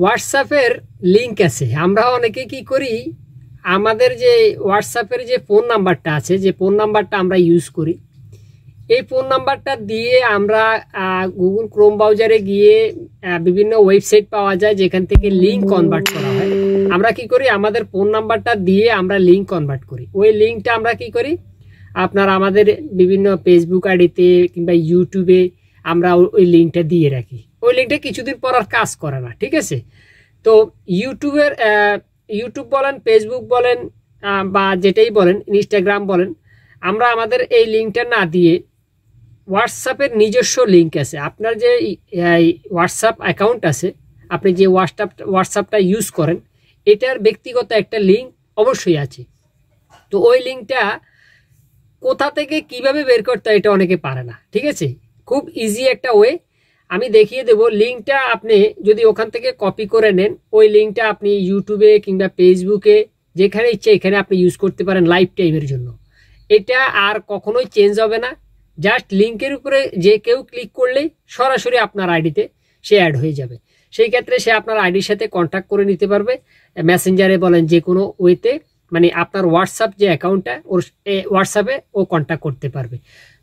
হোয়াটসঅ্যাপের লিঙ্ক আছে। আমরা অনেকে কি করি, আমাদের যে হোয়াটসঅ্যাপের যে ফোন নাম্বারটা আছে, যে ফোন নাম্বারটা আমরা ইউজ করি, এই ফোন নাম্বারটা দিয়ে আমরা গুগল ক্রোম ব্রাউজারে গিয়ে বিভিন্ন ওয়েবসাইট পাওয়া যায় যেখান থেকে লিঙ্ক কনভার্ট করা হয়। আমরা কি করি, আমাদের ফোন নাম্বারটা দিয়ে আমরা লিঙ্ক কনভার্ট করি। ওই লিঙ্কটা আমরা কি করি, আপনার আমাদের বিভিন্ন ফেসবুক আইডিতে কিংবা ইউটিউবে আমরা ওই লিঙ্কটা দিয়ে রাখি। ওই লিঙ্কটা কিছুদিন পর আর কাজ করে না, ঠিক আছে। তো ইউটিউব বলেন, ফেসবুক বলেন, বা যেটাই বলেন, ইনস্টাগ্রাম বলেন, আমরা আমাদের এই লিঙ্কটা না দিয়ে হোয়াটসঅ্যাপের নিজস্ব লিঙ্ক আছে। আপনার যে হোয়াটসঅ্যাপ অ্যাকাউন্ট আছে, আপনি যে হোয়াটসঅ্যাপটা ইউজ করেন, এটার ব্যক্তিগত একটা লিঙ্ক অবশ্যই আছে। তো ওই লিঙ্কটা কোথা থেকে কিভাবে বের করতে হয় এটা অনেকে পারে না, ঠিক আছে। খুব ইজি একটা ওয়ে আমি দেখিয়ে দেব। লিঙ্কটা আপনি যদি ওখান থেকে কপি করে নেন, ওই লিঙ্কটা আপনি ইউটিউবে কিংবা ফেসবুকে যেখানে ইচ্ছে এখানে আপনি ইউজ করতে পারেন লাইফ টাইমের জন্য। এটা আর কখনোই চেঞ্জ হবে না। জাস্ট লিঙ্কের উপরে যে কেউ ক্লিক করলেই সরাসরি আপনার আইডিতে সে অ্যাড হয়ে যাবে। সেই ক্ষেত্রে সে আপনার আইডির সাথে কন্ট্যাক্ট করে নিতে পারবে, মেসেঞ্জারে বলেন, যে কোনো ওয়েতে, মানে আপনার হোয়াটসঅ্যাপ যে অ্যাকাউন্টটা, ওর হোয়াটসঅ্যাপে ও কন্ট্যাক্ট করতে পারবে।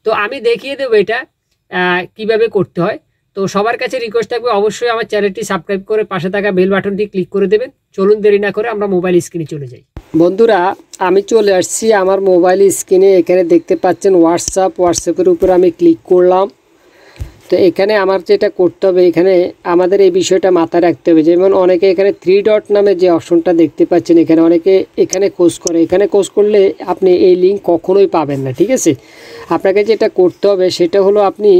তো আমি দেখিয়ে দেবো এটা কিভাবে করতে হয়। তো সবার কাছে রিকোয়েস্ট থাকবে, অবশ্যই আমার চ্যানেলটি সাবস্ক্রাইব করে পাশে থাকা বেল বাটনটি ক্লিক করে দেবেন। চলুন দেরি না করে আমরা মোবাইল স্ক্রিনে চলে যাই। বন্ধুরা, আমি চলে আসছি আমার মোবাইল স্ক্রিনে। এখানে দেখতে পাচ্ছেন হোয়াটসঅ্যাপের উপর আমি ক্লিক করলাম। তো এখানে আমার যেটা করতে হবে, এখানে আমাদের এই বিষয়টা মাথায় রাখতে হবে। যেমন অনেকে এখানে 3 ডট নামে যে অপশনটা দেখতে পাচ্ছেন, এখানে অনেকে এখানে খোঁজ করে। এখানে খোঁজ করলে আপনি এই লিঙ্ক কখনোই পাবেন না, ঠিক আছে। আপনাকে যেটা করতে হবে সেটা হলো, আপনি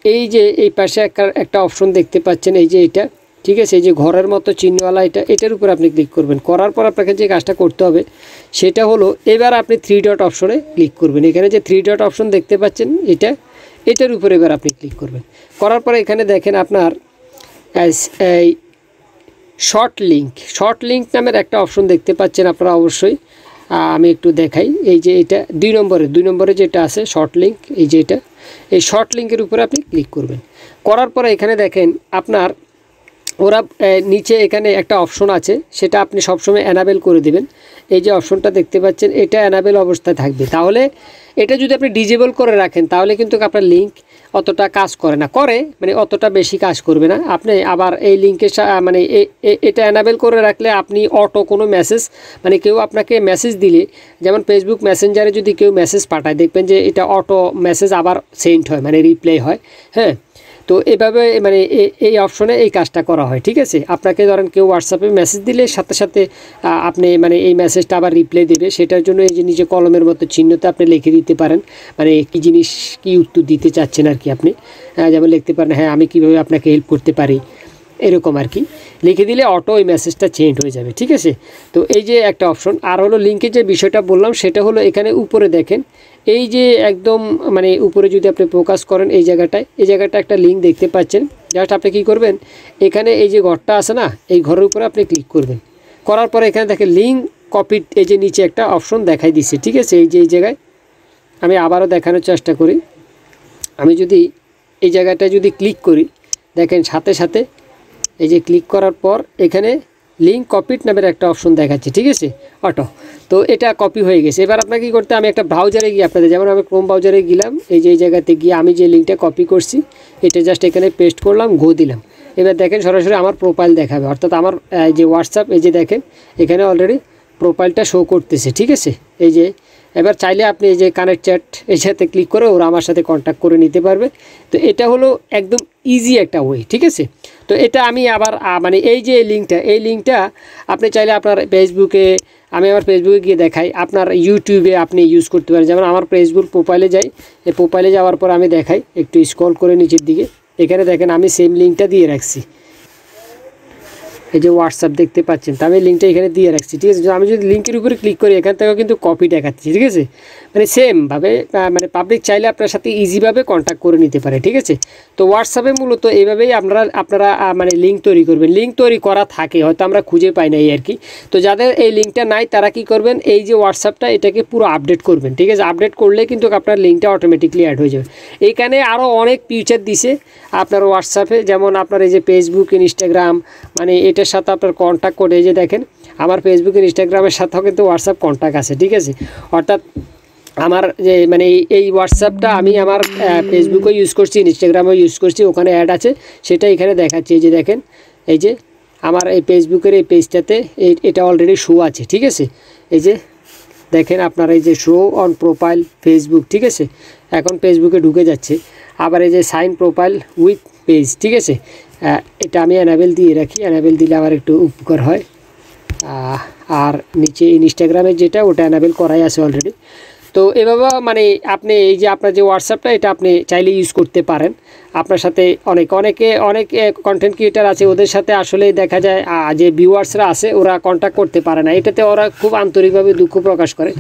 এই যে এই পাশে একটা অপশন দেখতে পাচ্ছেন, এই যে এটা, ঠিক আছে, এই যে ঘরের মতো চিহ্নওয়ালা, এটার উপর আপনি ক্লিক করবেন। করার পর আপনাকে যে কাজটা করতে হবে সেটা হলো, এবার আপনি 3 ডট অপশনে ক্লিক করবেন। এখানে যে 3 ডট অপশন দেখতে পাচ্ছেন, এটার উপরে এবার আপনি ক্লিক করবেন। করার পরে এখানে দেখেন আপনার এই শর্ট লিঙ্ক নামের একটা অপশন দেখতে পাচ্ছেন আপনারা অবশ্যই। আমি একটু দেখাই, এই যে এটা 2 নম্বরে যেটা আছে শর্ট লিঙ্ক, এই যে এটা, এই শর্ট লিঙ্কের উপরে আপনি ক্লিক করবেন। করার পরে এখানে দেখেন আপনার ওরা নিচে এখানে একটা অপশন আছে, সেটা আপনি সবসময় অ্যানাবেল করে দেবেন। এই যে অপশনটা দেখতে পাচ্ছেন, এটা অ্যানাবেল অবস্থায় থাকবে। তাহলে এটা যদি আপনি ডিজেবল করে রাখেন, তাহলে কিন্তু আপনার লিঙ্ক অতটা কাজ করে না, মানে অতটা বেশি কাজ করবে না। আপনি আবার এই লিঙ্কের মানে এটা অ্যানাবেল করে রাখলে আপনি অটো কোনো মেসেজ, মানে কেউ আপনাকে মেসেজ দিলে, যেমন ফেসবুক মেসেঞ্জারে যদি কেউ মেসেজ পাঠায়, দেখবেন যে এটা অটো মেসেজ আবার সেন্ড হয়, মানে রিপ্লাই হয়। হ্যাঁ, তো এভাবে মানে এই অপশনে এই কাজটা করা হয়, ঠিক আছে। আপনাকে ধরেন কেউ হোয়াটসঅ্যাপে মেসেজ দিলে সাথে সাথে আপনি মানে এই মেসেজটা আবার রিপ্লাই দেবে। সেটার জন্য এই যে নিচে কলমের মতো চিহ্নতে আপনি লিখে দিতে পারেন, মানে কী জিনিস, কী উত্তর দিতে চাচ্ছেন আর কি। আপনি যেমন লিখতে পারেন, হ্যাঁ আমি কীভাবে আপনাকে হেল্প করতে পারি, এরকম আর কি লিখে দিলে অটো ওই মেসেজটা চেঞ্জ হয়ে যাবে, ঠিক আছে। তো এই যে একটা অপশন। আর হলো লিঙ্কের যে বিষয়টা বললাম, সেটা হলো এখানে উপরে দেখেন, এই যে একদম মানে উপরে যদি আপনি ফোকাস করেন, এই জায়গাটায় একটা লিঙ্ক দেখতে পাচ্ছেন। জাস্ট আপনি কী করবেন, এখানে এই যে ঘরটা আছে না, এই ঘরের উপরে আপনি ক্লিক করবেন। করার পরে এখানে দেখেন লিঙ্ক কপিড, এই যে নিচে একটা অপশন দেখাই দিচ্ছে, ঠিক আছে। এই যে এই জায়গায় আমি আবারও দেখানোর চেষ্টা করি। আমি যদি এই জায়গাটায় যদি ক্লিক করি, দেখেন সাথে সাথে এই যে ক্লিক করার পর এখানে লিঙ্ক কপিড নামের একটা অপশন দেখাচ্ছে, ঠিক আছে, অটো। তো এটা কপি হয়ে গেছে। এবার আপনাকে কী করতে, আমি একটা ব্রাউজারে গিয়ে আপনাদের, যেমন আমি ক্রোম ব্রাউজারে গেলাম, এই যে এই জায়গাতে গিয়ে আমি যে লিঙ্কটা কপি করছি এটা জাস্ট এখানে পেস্ট করলাম, গো দিলাম। এবার দেখেন সরাসরি আমার প্রোফাইল দেখাবে, অর্থাৎ আমার যে হোয়াটসঅ্যাপ, এই যে দেখেন এখানে অলরেডি প্রোফাইলটা শো করতেছে, ঠিক আছে। এই যে এবার চাইলে আপনি এই যে কানেক্ট চ্যাট, এর সাথে ক্লিক করে ওরা আমার সাথে কন্ট্যাক্ট করে নিতে পারবে। তো এটা হলো একদম ইজি একটা ওয়ে, ঠিক আছে। তো এটা আমি আবার মানে এই যে এই লিঙ্কটা আপনি চাইলে আপনার ফেসবুকে, আমি আমার ফেসবুকে গিয়ে দেখাই, আপনার ইউটিউবে আপনি ইউজ করতে পারেন। যেমন আমার ফেসবুক প্রোফাইলে যাই, এই প্রোফাইলে যাওয়ার পর আমি দেখাই, একটু স্ক্রল করে নিচের দিকে, এখানে দেখেন আমি সেম লিঙ্কটা দিয়ে রাখছি। এই যে হোয়াটসঅ্যাপ দেখতে পাচ্ছেন, তো আমি লিঙ্কটা এখানে দিয়ে রাখছি, ঠিক আছে। আমি যদি লিঙ্কের উপরে ক্লিক করি, এখান থেকেও কিন্তু কপি দেখাচ্ছি, ঠিক আছে। মানে সেমভাবে মানে পাবলিক চাইলে আপনার সাথে ইজিভাবে কন্ট্যাক্ট করে নিতে পারে, ঠিক আছে। তো হোয়াটসঅ্যাপে মূলত এইভাবেই আপনারা মানে লিঙ্ক তৈরি করবেন। লিঙ্ক তৈরি করা থাকে, হয়তো আমরা খুঁজে পাই না এই আর কি। তো যাদের এই লিঙ্কটা নাই তারা কি করবেন, এই যে হোয়াটসঅ্যাপটা এটাকে পুরো আপডেট করবেন, ঠিক আছে। আপডেট করলে কিন্তু আপনার লিঙ্কটা অটোমেটিকলি অ্যাড হয়ে যাবে। এইখানে আরও অনেক ফিচার দিছে আপনার হোয়াটসঅ্যাপে, যেমন আপনার এই যে ফেসবুক, ইনস্টাগ্রাম, মানে এটার সাথে আপনার কন্ট্যাক্ট করে, এই যে দেখেন আমার ফেসবুক ইনস্টাগ্রামের সাথেও কিন্তু হোয়াটসঅ্যাপ কন্ট্যাক্ট আছে, ঠিক আছে। অর্থাৎ আমার যে মানে এই হোয়াটসঅ্যাপটা আমি আমার ফেসবুকেও ইউজ করছি, ইনস্টাগ্রামেও ইউজ করছি, ওখানে অ্যাড আছে, সেটা এখানে দেখাচ্ছি। এই যে দেখেন, এই যে আমার এই ফেসবুকের এই পেজটাতে এটা অলরেডি শো আছে, ঠিক আছে। এই যে দেখেন আপনার এই যে শো অন প্রোফাইল ফেসবুক, ঠিক আছে। এখন ফেসবুকে ঢুকে যাচ্ছে। আবার এই যে সাইন প্রোফাইল উইথ পেজ, ঠিক আছে। এটা আমি অ্যানাবেল দিয়ে রাখি, অ্যানাবেল দিলে আমার একটু উপকার হয়। আর নিচে ইনস্টাগ্রামের যেটা, ওটা অ্যানাবেল করাই আছে অলরেডি। তো এভাবে মানে আপনি এই যে আপনার যে হোয়াটসঅ্যাপটা, এটা আপনি চাইলে ইউজ করতে পারেন। আপনার সাথে অনেক কন্টেন্ট ক্রিয়েটার আছে, ওদের সাথে আসলে দেখা যায় যে ভিউয়ার্সরা আছে ওরা কন্ট্যাক্ট করতে পারে না, এটাতে ওরা খুব আন্তরিকভাবে দুঃখ প্রকাশ করে।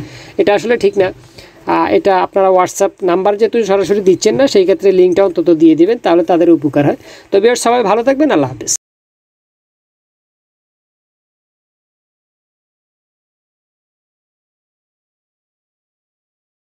এটা আসলে ঠিক না। এটা আপনারা হোয়াটসঅ্যাপ নাম্বার যেহেতু সরাসরি দিচ্ছেন না, সেই ক্ষেত্রে লিঙ্কটা অন্তত দিয়ে দিবেন, তাহলে তাদের উপকার হয়। তো ভিউয়ার্স, সবাই ভালো থাকবেন, আল্লাহ হাফেজ।